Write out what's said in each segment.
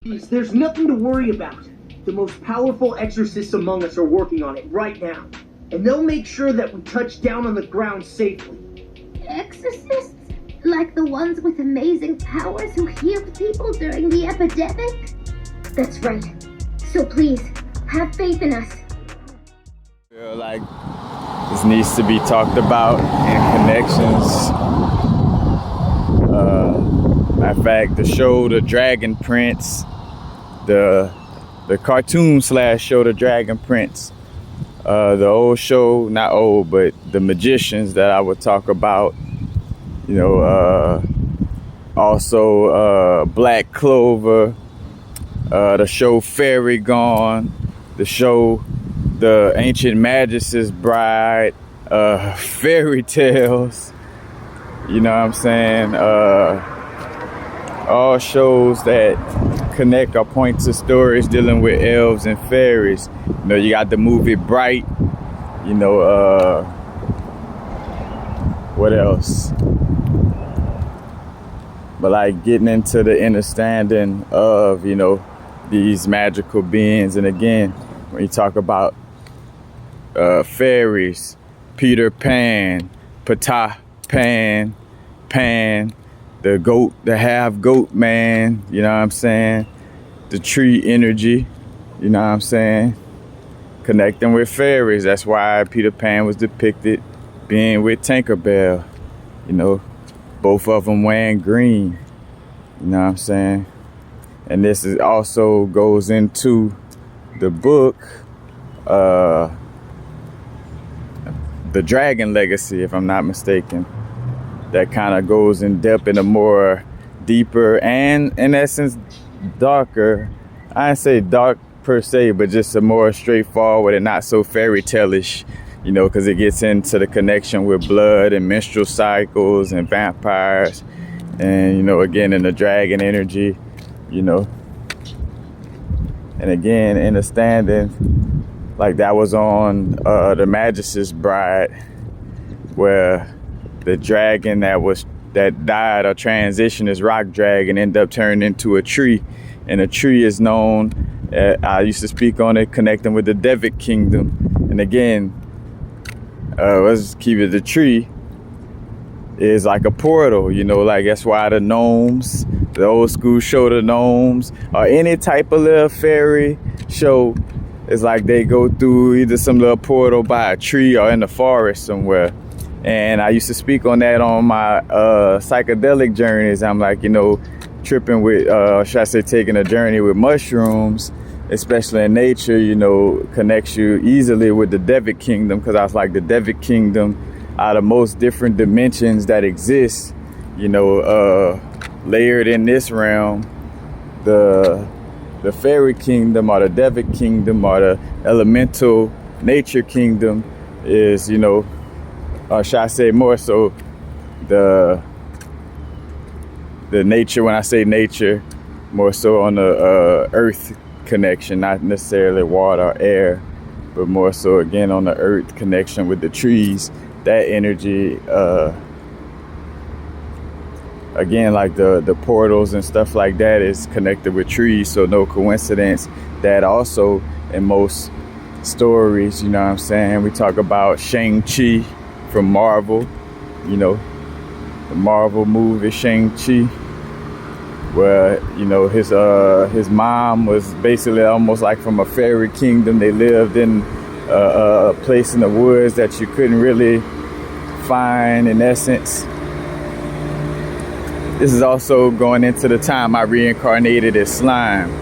There's nothing to worry about. The most powerful exorcists among us are working on it right now. And they'll make sure that we touch down on the ground safely. Exorcists? Like the ones with amazing powers who healed people during the epidemic? That's right. So please, have faith in us. I feel like this needs to be talked about in connections. Matter of fact, the show The Dragon Prince, the cartoon / show The Dragon Prince, the old show, not old, but the magicians that I would talk about, you know, also Black Clover, the show Fairy Gone, the show The Ancient Magus' Bride, fairy tales, you know what I'm saying, all shows that connect or point to stories dealing with elves and fairies. You know, you got the movie Bright, you know, what else? But like getting into the understanding of, you know, these magical beings. And again, when you talk about fairies, Peter Pan, Pan, the goat, the half goat man, you know what I'm saying? The tree energy, you know what I'm saying? Connecting with fairies. That's why Peter Pan was depicted being with Tinkerbell, you know, both of them wearing green, you know what I'm saying? And this is also goes into the book, The Dragon Legacy, if I'm not mistaken. That kind of goes in depth in a more deeper and, in essence, darker. I didn't say dark per se, but just a more straightforward and not so fairy tale-ish, you know, because it gets into the connection with blood and menstrual cycles and vampires. And, you know, again, in the dragon energy, you know. And again, understanding, like that was on The Magus' Bride, where the dragon that died or transitioned as rock dragon ended up turning into a tree. And a tree is known, I used to speak on it, connecting with the Devic Kingdom. And again, let's keep it, the tree is like a portal, you know, like that's why the gnomes, the old school show, the gnomes, or any type of little fairy show, it's like they go through either some little portal by a tree or in the forest somewhere. And I used to speak on that on my psychedelic journeys. I'm like, you know, tripping with, should I say taking a journey with mushrooms, especially in nature, you know, connects you easily with the Devic Kingdom, because I was like, the Devic Kingdom are the most different dimensions that exist, you know, layered in this realm. The Fairy Kingdom or the Devic Kingdom or the Elemental Nature Kingdom is, you know, or should I say more so the nature, when I say nature, more so on the earth connection, not necessarily water or air, but more so again on the earth connection with the trees. That energy, again, like the portals and stuff like that is connected with trees. So no coincidence that also in most stories, you know what I'm saying, we talk about Shang-Chi from Marvel, you know, the Marvel movie Shang-Chi, where, you know, his mom was basically almost like from a fairy kingdom. They lived in a place in the woods that you couldn't really find, in essence. This is also going into the time I reincarnated as slime.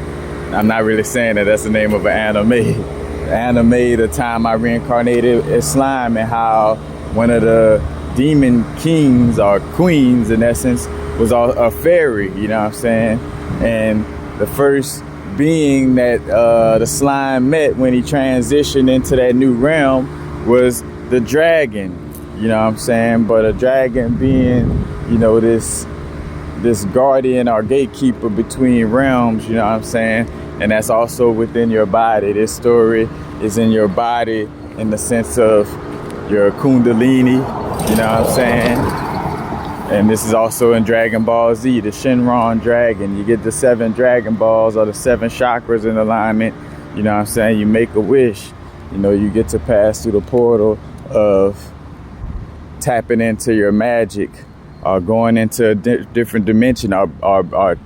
I'm not really saying that that's the name of an anime. The anime, the time I reincarnated as slime, and how one of the demon kings or queens, in essence, was a fairy, you know what I'm saying? And the first being that the slime met when he transitioned into that new realm was the dragon, you know what I'm saying? But a dragon being, you know, this guardian or gatekeeper between realms, you know what I'm saying? And that's also within your body. This story is in your body in the sense of your kundalini, you know what I'm saying? And this is also in Dragon Ball Z, the Shenron Dragon. You get the 7 Dragon Balls or the 7 chakras in alignment. You know what I'm saying? You make a wish. You know, you get to pass through the portal of tapping into your magic, or going into a different dimension, or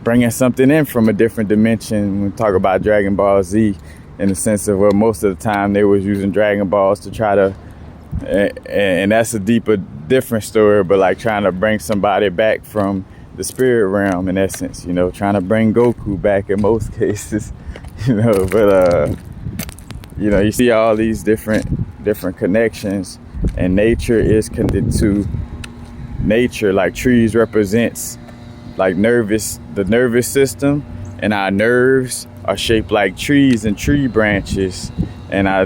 bringing something in from a different dimension. When we talk about Dragon Ball Z, in the sense of, well, most of the time they was using Dragon Balls to try to, and that's a different story, but like trying to bring somebody back from the spirit realm, in essence, you know, trying to bring Goku back in most cases, you know. But you know, you see all these different connections, and nature is connected to nature. Like trees represents like the nervous system, and our nerves are shaped like trees and tree branches. And I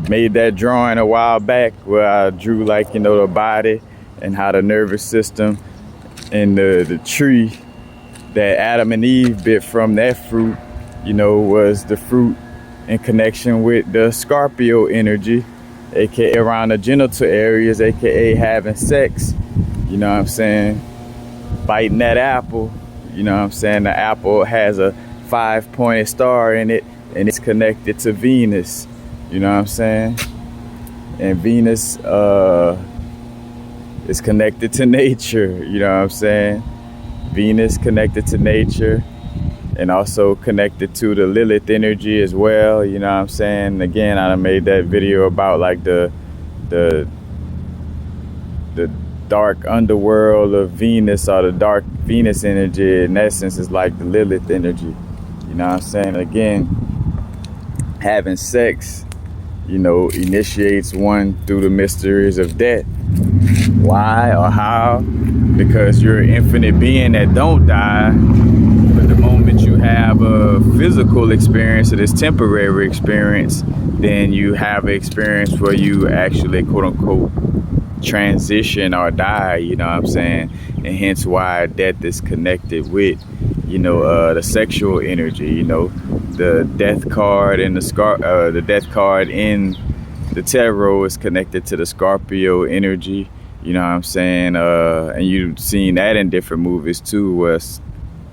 made that drawing a while back where I drew, like, you know, the body and how the nervous system and the tree that Adam and Eve bit from, that fruit, you know, was the fruit in connection with the Scorpio energy, aka around the genital areas, aka having sex. You know what I'm saying? Biting that apple. You know what I'm saying? The apple has a 5-pointed star in it, and it's connected to Venus. You know what I'm saying? And Venus is connected to nature. You know what I'm saying? Venus connected to nature, and also connected to the Lilith energy as well. You know what I'm saying? Again, I made that video about like the dark underworld of Venus, or the dark Venus energy. In essence, is like the Lilith energy. You know what I'm saying? Again, having sex, you know, initiates one through the mysteries of death. Why or how? Because you're an infinite being that don't die. But the moment you have a physical experience, or this temporary experience, then you have an experience where you actually, quote unquote, transition or die. You know what I'm saying? And hence why death is connected with, you know, the sexual energy. You know, the death card in the death card in the tarot is connected to the Scorpio energy. You know what I'm saying? And you've seen that in different movies too, where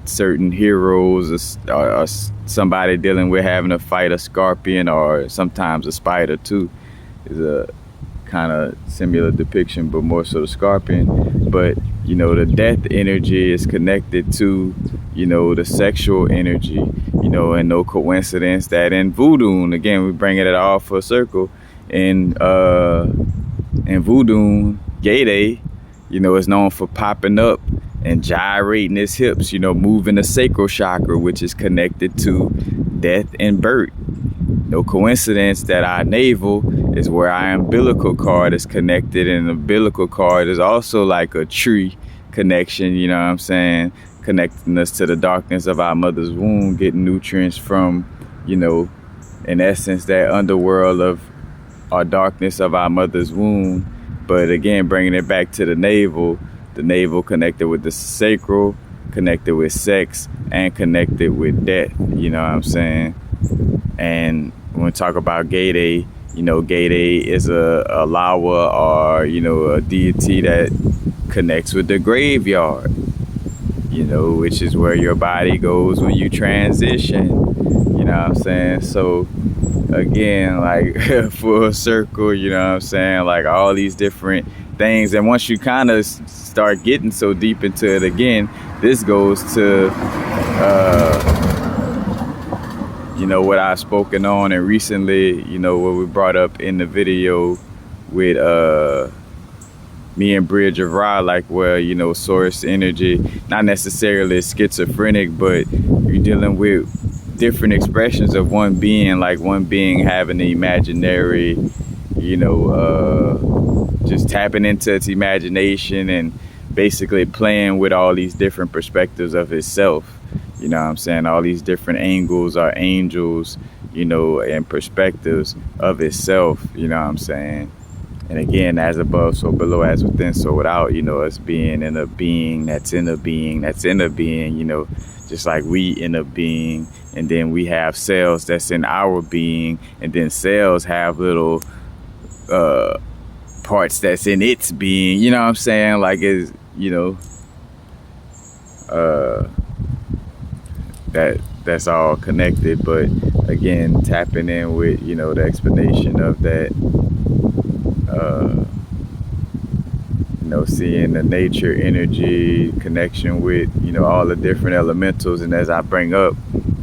certain heroes or somebody dealing with having to fight a scorpion, or sometimes a spider too, is a kind of similar depiction, but more so the scorpion. But you know, the death energy is connected to, you know, the sexual energy. You know, and no coincidence that in voodoo, and again, we bringing it all full circle, in voodoo, Gay, you know, is known for popping up and gyrating his hips, you know, moving the sacral chakra, which is connected to death and birth. No coincidence that our navel is where our umbilical cord is connected, and the umbilical cord is also like a tree connection, you know what I'm saying, connecting us to the darkness of our mother's womb, getting nutrients from, you know, in essence, that underworld of our darkness of our mother's womb. But again, bringing it back to the navel connected with the sacral, connected with sex, and connected with death. You know what I'm saying? And when we talk about Gay, you know, Gay is a Lawa, or, you know, a deity that connects with the graveyard, you know, which is where your body goes when you transition. You know what I'm saying? So again, like full circle, you know what I'm saying? Like all these different things. And once you kind of start getting so deep into it, again, this goes to, you know, what I've spoken on, and recently, you know, what we brought up in the video with me and Bridge of Ra, like where, you know, source energy, not necessarily schizophrenic, but you're dealing with different expressions of one being, like one being having the imaginary, you know, just tapping into its imagination and basically playing with all these different perspectives of itself. You know what I'm saying? All these different angles or angels, you know, and perspectives of itself, you know what I'm saying? And again, as above, so below, as within, so without, you know, us being in a being that's in a being that's in a being, you know, just like we in a being, and then we have cells that's in our being, and then cells have little parts that's in its being, you know what I'm saying? Like, it's, you know, that's all connected. But again, tapping in with, you know, the explanation of that, you know, seeing the nature, energy, connection with, you know, all the different elementals. And as I bring up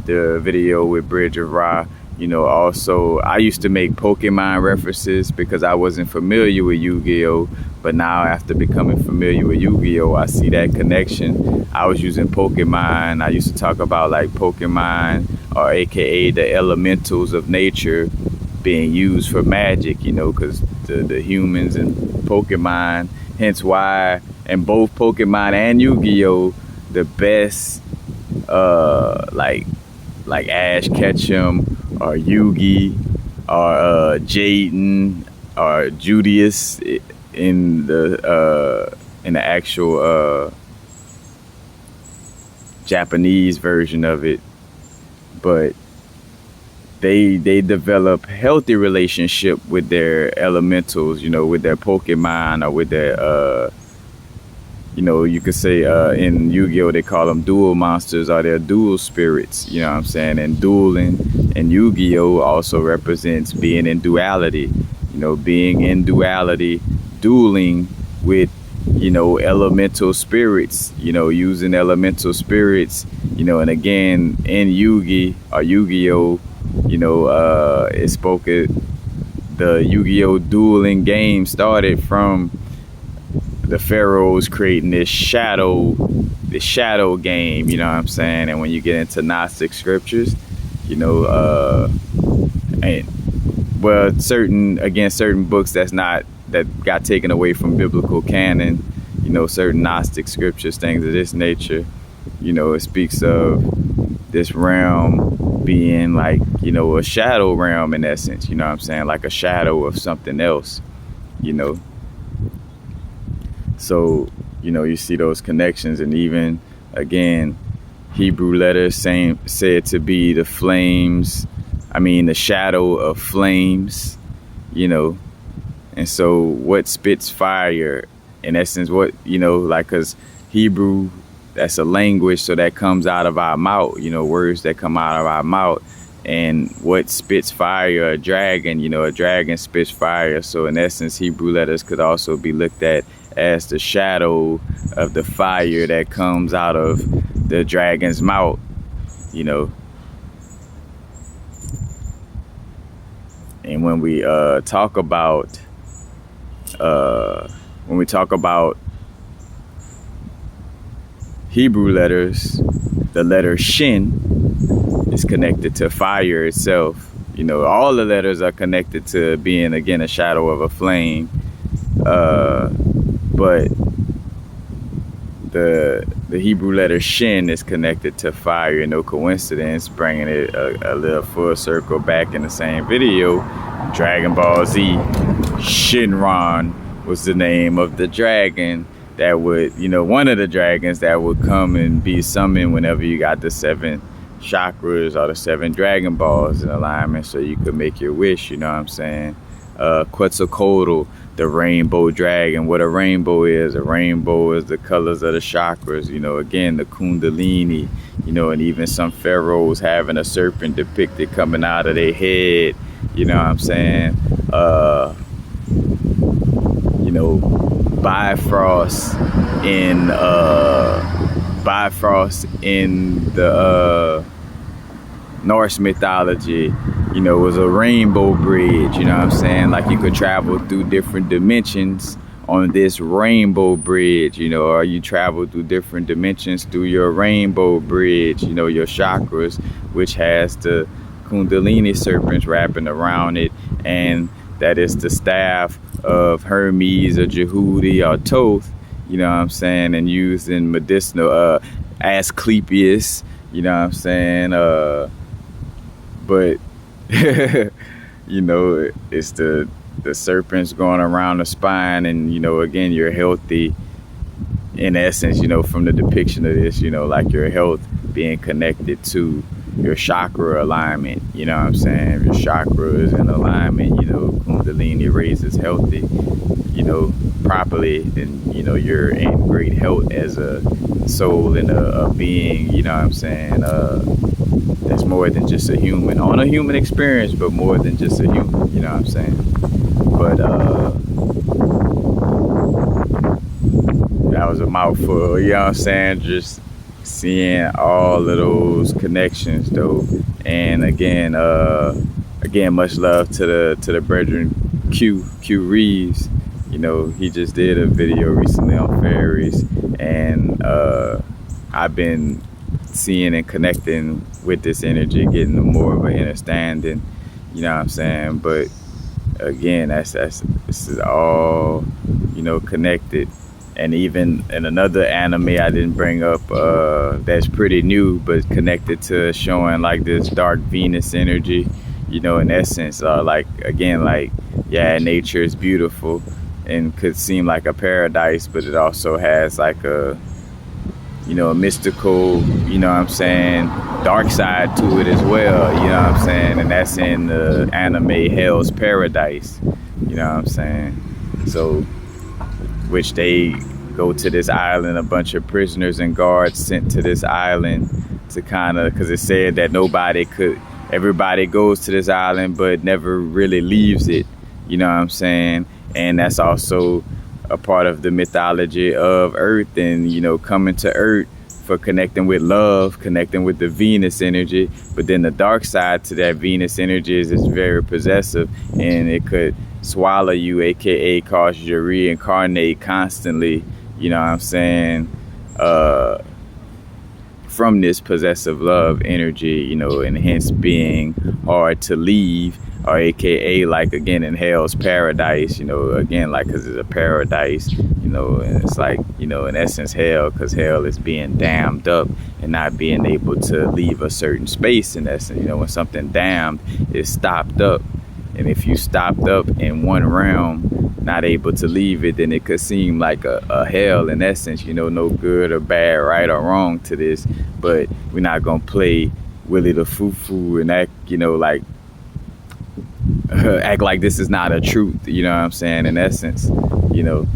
the video with Bridge of Ra, you know, also I used to make Pokemon references because I wasn't familiar with Yu-Gi-Oh! But now after becoming familiar with Yu-Gi-Oh! I see that connection. I was using Pokemon. I used to talk about like Pokemon, or AKA the elementals of nature, being used for magic, you know, because the humans and Pokemon, hence why in both Pokemon and Yu-Gi-Oh! The best, like Ash Ketchum or Yugi or Jaden or Julius in the actual Japanese version of it, but they develop healthy relationship with their elementals, you know, with their Pokemon, or with their you know, you could say in Yu-Gi-Oh! They call them dual monsters, or their dual spirits, you know what I'm saying? And dueling in Yu-Gi-Oh! Also represents being in duality, you know, being in duality, dueling with, you know, elemental spirits, you know, using elemental spirits, you know. And again, in Yu-Gi-Oh! You know, it spoke it, the Yu-Gi-Oh! Dueling game started from the pharaohs creating this shadow game, you know what I'm saying? And when you get into Gnostic scriptures, you know, and well, certain books that got taken away from biblical canon, you know, certain Gnostic scriptures, things of this nature, you know, it speaks of this realm being like, you know, a shadow realm in essence, you know what I'm saying? Like a shadow of something else, you know. So, you know, you see those connections. And even, again, Hebrew letters said to be the shadow of flames, you know. And so what spits fire, in essence, what, you know, like, because Hebrew, that's a language, so that comes out of our mouth, you know, words that come out of our mouth. And what spits fire? A dragon, you know, a dragon spits fire. So in essence, Hebrew letters could also be looked at as the shadow of the fire that comes out of the dragon's mouth, you know. And when we talk about Hebrew letters, the letter Shin is connected to fire itself. You know, all the letters are connected to being, again, a shadow of a flame. But the Hebrew letter Shin is connected to fire. No coincidence, bringing it a little full circle back in the same video. Dragon Ball Z, Shinron was the name of the dragon that would, you know, one of the dragons that would come and be summoned whenever you got the 7 chakras or the 7 Dragon Balls in alignment, so you could make your wish, you know what I'm saying? Quetzalcoatl, the rainbow dragon. What a rainbow is the colors of the chakras, you know, again, the Kundalini, you know. And even some pharaohs having a serpent depicted coming out of their head, you know what I'm saying? You know, Bifrost in the Norse mythology, you know, was a rainbow bridge, you know what I'm saying? Like, you could travel through different dimensions on this rainbow bridge, you know, or you travel through different dimensions through your rainbow bridge, you know, your chakras, which has the Kundalini serpents wrapping around it, and that is the staff of Hermes or Jehudi or Thoth, you know what I'm saying, and used in medicinal, Asclepius, you know what I'm saying, but you know, it's the serpents going around the spine, and, you know, again, you're healthy in essence, you know, from the depiction of this, you know, like your health being connected to, your chakra alignment, you know what I'm saying? If your chakra is in alignment, you know, Kundalini raises healthy, you know, properly, then, you know, you're in great health as a soul and a being, you know what I'm saying? That's more than just a human, on a human experience, but more than just a human, you know what I'm saying? But that was a mouthful, you know what I'm saying? Just seeing all of those connections though. And again, much love to the brethren Q Reeves. You know, he just did a video recently on fairies, and I've been seeing and connecting with this energy, getting more of an understanding, you know what I'm saying? But again, this is all, you know, connected. And even in another anime I didn't bring up, that's pretty new, but connected to showing like this dark Venus energy, you know, in essence, like, again, like, yeah, nature is beautiful and could seem like a paradise, but it also has like a, you know, a mystical, you know what I'm saying, dark side to it as well, you know what I'm saying? And that's in the anime Hell's Paradise, you know what I'm saying? So, which they go to this island, a bunch of prisoners and guards sent to this island to kind of, because it said that everybody goes to this island but never really leaves it, you know what I'm saying? And that's also a part of the mythology of Earth, and, you know, coming to Earth for connecting with love, connecting with the Venus energy. But then the dark side to that Venus energy is it's very possessive, and it could swallow you, aka cause you to reincarnate constantly, you know what I'm saying, from this possessive love energy, you know, and hence being hard to leave, or aka like, again, in Hell's Paradise, you know, again, like, because it's a paradise, you know, and it's like, you know, in essence hell, because hell is being dammed up and not being able to leave a certain space. In essence, you know, when something damned is stopped up, and if you stopped up in one realm, not able to leave it, then it could seem like a hell in essence, you know, no good or bad, right or wrong to this. But we're not gonna play Willie the Foo-Foo and act, you know, like act like this is not a truth, you know what I'm saying, in essence, you know,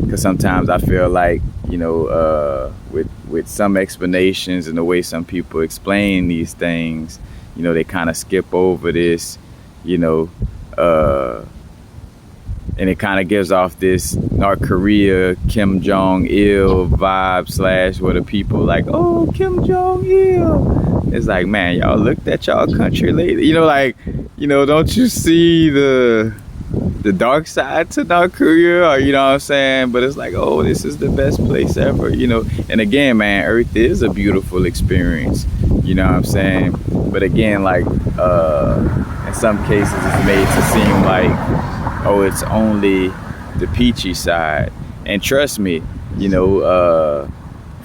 because sometimes I feel like, you know, with some explanations and the way some people explain these things, you know, they kind of skip over this, you know, and it kind of gives off this North Korea, Kim Jong-il vibe / where the people like, oh, Kim Jong-il. It's like, man, y'all looked at y'all country lately. You know, like, you know, don't you see the dark side to North Korea? Or, you know what I'm saying? But it's like, oh, this is the best place ever, you know. And again, man, Earth is a beautiful experience. You know what I'm saying? But again, like, in some cases, it's made to seem like, oh, it's only the peachy side. And trust me, you know,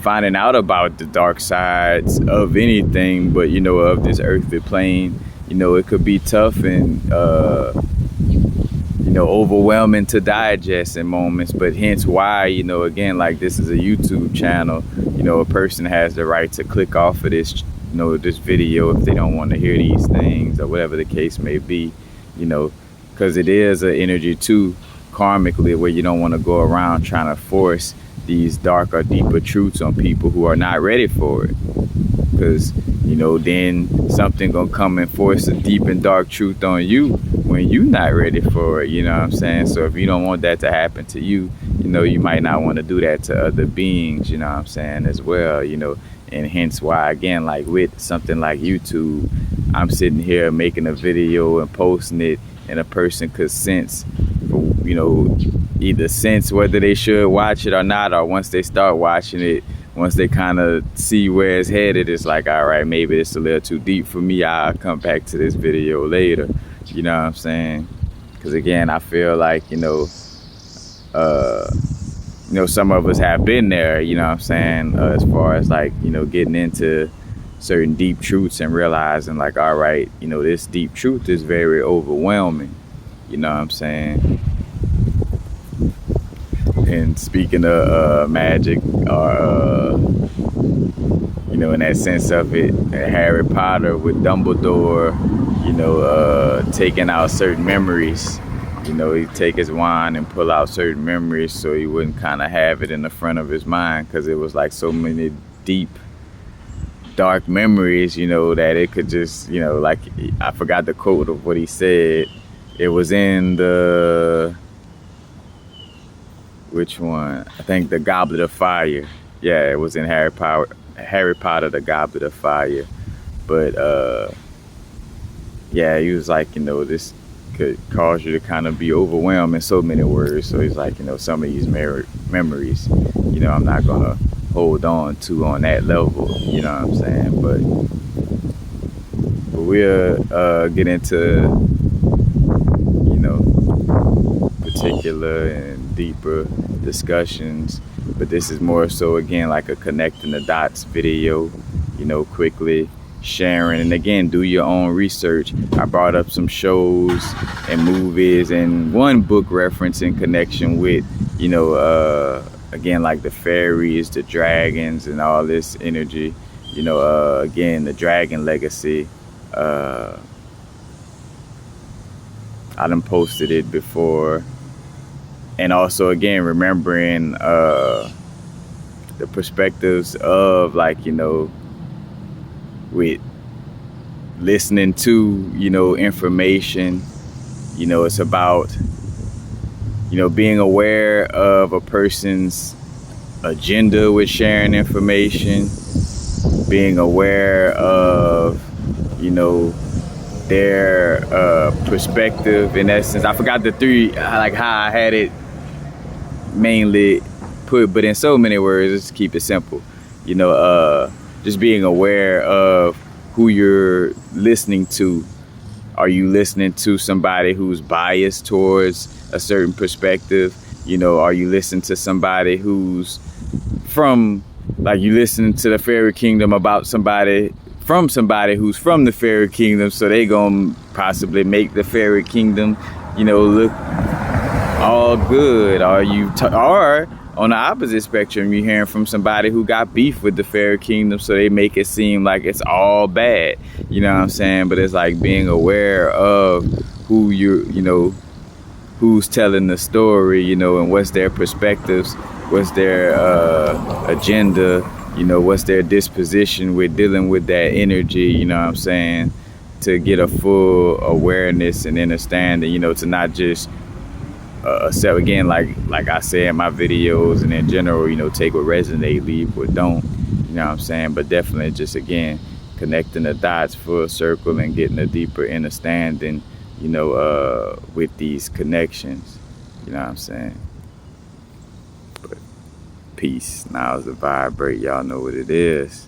finding out about the dark sides of anything, but, you know, of this earthly plane, you know, it could be tough and, you know, overwhelming to digest in moments. But hence why, you know, again, like, this is a YouTube channel, you know, a person has the right to click off of this, you know, this video if they don't want to hear these things or whatever the case may be, you know, because it is an energy too, karmically, where you don't want to go around trying to force these darker, deeper truths on people who are not ready for it. Because, you know, then something gonna come and force a deep and dark truth on you when you not ready for it, you know what I'm saying? So if you don't want that to happen to you, you know, you might not want to do that to other beings, you know what I'm saying, as well, you know. And hence why, again, like with something like YouTube, I'm sitting here making a video and posting it, and a person could sense, you know, either sense whether they should watch it or not, or once they start watching it, once they kind of see where it's headed, it's like, all right, maybe it's a little too deep for me. I'll come back to this video later, you know what I'm saying? Because again, I feel like, you know, some of us have been there, you know what I'm saying, as far as like, you know, getting into certain deep truths and realizing like, all right, you know, this deep truth is very overwhelming, you know what I'm saying? and speaking of magic, or you know, in that sense of it, Harry Potter with Dumbledore, you know, taking out certain memories. You know, he'd take his wand and pull out certain memories so he wouldn't kind of have it in the front of his mind, because it was like so many deep, dark memories, you know, that it could just, you know, like, I forgot the quote of what he said. It was in the, which one? I think the Goblet of Fire. Yeah, it was in Harry Potter, the Goblet of Fire. But yeah, he was like, you know, this could cause you to kind of be overwhelmed in so many words. So he's like, you know, some of these memories, you know, I'm not gonna hold on to on that level, you know what I'm saying? But we'll get into, you know, particular and deeper discussions. But this is more so, again, like a connecting the dots video, you know, quickly sharing. And again, do your own research. I brought up some shows and movies and one book reference in connection with, you know, again, like the fairies, the dragons, and all this energy, you know, again, the dragon legacy. I done posted it before. And also, again, remembering the perspectives of, like, you know, with listening to, you know, information, you know, it's about, you know, being aware of a person's agenda with sharing information, being aware of, you know, their perspective, in essence. I forgot the three, like how I had it mainly put, but in so many words, let's keep it simple. You know, just being aware of who you're listening to. Are you listening to somebody who's biased towards a certain perspective? You know, are you listening to somebody who's from, like, you listening to the fairy kingdom about somebody who's from the fairy kingdom, so they gonna possibly make the fairy kingdom, you know, look all good? Or or on the opposite spectrum, you're hearing from somebody who got beef with the fairy kingdom, so they make it seem like it's all bad. You know what I'm saying? But it's like being aware of who you know, who's telling the story, you know, and what's their perspectives, what's their agenda, you know, what's their disposition with dealing with that energy, you know what I'm saying? To get a full awareness and understanding, you know, to not just so again, like I say in my videos and in general, you know, take what resonate, leave what don't, you know what I'm saying? But definitely just, again, connecting the dots, full circle, and getting a deeper understanding, you know, with these connections, you know what I'm saying? But peace. Now is the vibrate. Y'all know what it is.